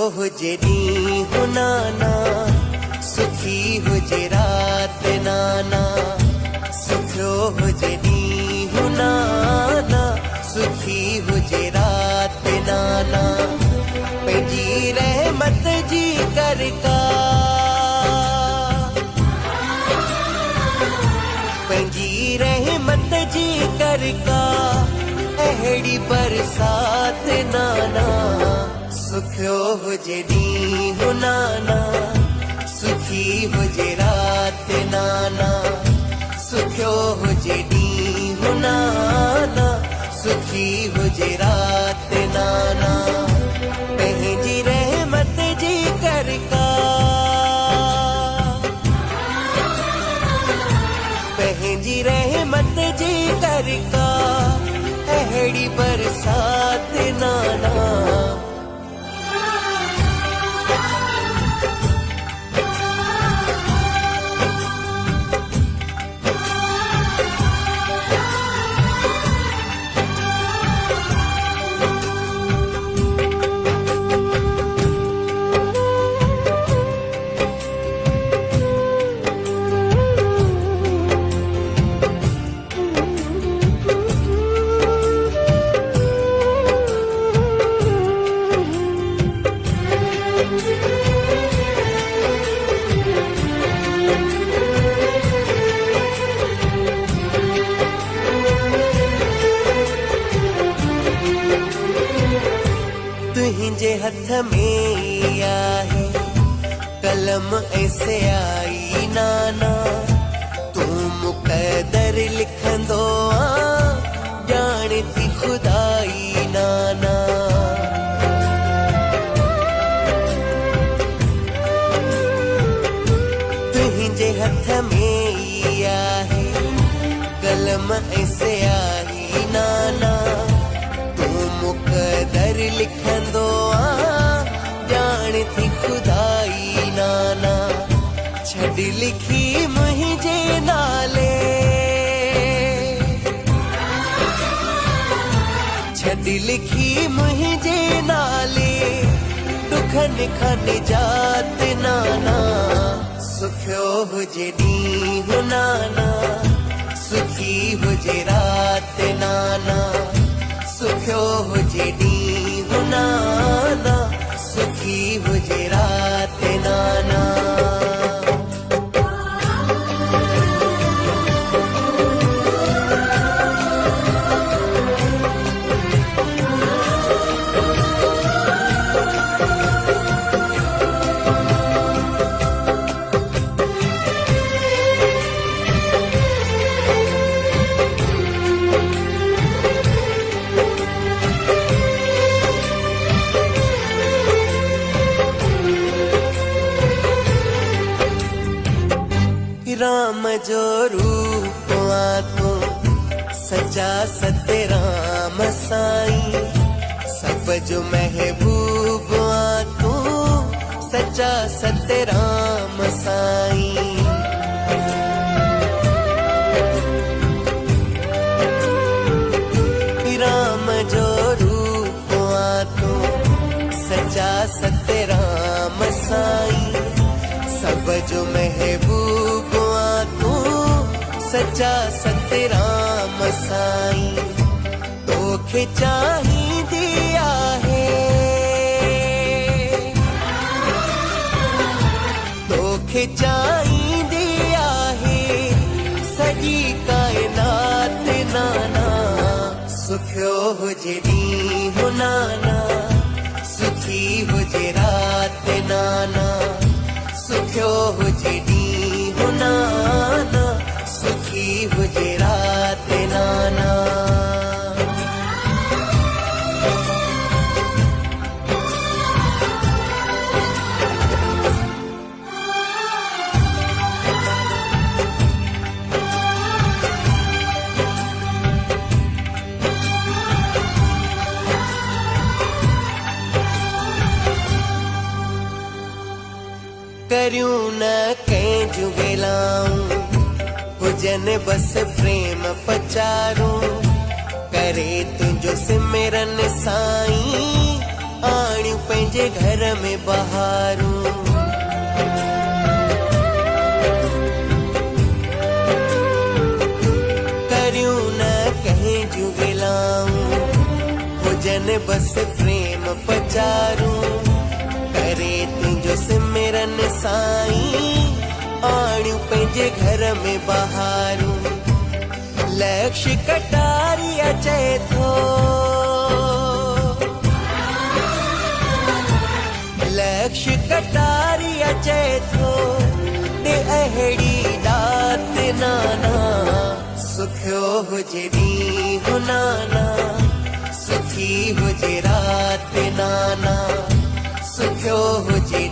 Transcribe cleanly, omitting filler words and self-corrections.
हुजे ॾींहुं नाना, सुखी हुजे राति नाना। सुखियो हुजे ॾींहुं नाना, सुखी हुजे राति नाना। पंहिंजी रहमत जी करका, पंहिंजी रहमत जी करका, अहिड़ी बरसात नाना। सुखियो हुजे ॾींहुं नाना, सुखी हुजे राति नाना। सुखियो हुजे ॾींहुं नाना, सुखी हुजे राति नाना। पंहिंजी रहमत जी करका, पंहिंजी रहमत जी करका, अहिड़ी बरसात नाना। तुंहिंजे हथ में आहे कलम ऐसे आई नाना। तू मुक़दर लिखंदो ॼाण थी खुदाई नाना। तुंहिंजे हथ में आहे कलम ऐसे आई नाना। तू मुक़दर लिखंदो ॼाण थी खुदाई नाना। छॾ लिखी मुंहिंजे नाले, छॾ लिखी मुंहिंजे नाले, दुखनि खां निजात नाना। सुखियो हुजे ॾींहुं नाना, सुखी हुजे राति नाना। सुखियो हुजे ॾींहुं नाना, सुखी हुजे राति नाना। राम जो रूप तू, सच्चा सत्य राम साईं। सब जो महबूब तू, सच्चा सत्य राम साईं। राम जो रूप तू, सच्चा सत्य राम साईं। सब जो महबूब तू, सच्चा सत्य राम साईं। तोखे चाहींदी आहे, तोखे चाहींदी आहे सॼी काइनात नाना। सुखियो हुजे ॾींहुं नाना, सुखी हुजे राति नाना। सुखियो हुजे ॾींहुं नाना, सुखी हुजे राति नाना। करियूं न कंहिंजूं ॻाल्हाऊं, हुजन बस प्रेम पचारूं। करे तुंहिंजो सिमरन साईं, आणियूं पंहिंजे घर में बहारूं। करियूं न कंहिं जूं गिलाऊं, हुजनि बस प्रेम पचारूं। करे तुंहिंजो सिमरन साईं, आणियूं पंहिंजे घर में बहारूं। लक्ष्य कटारिया चए थो, लक्ष्य कटारिया चए थो, ॾे अहिड़ी दात नाना। सुखियो हुजे ॾींहुं नाना, सुखी हुजे रात नाना। सुखियो हुजे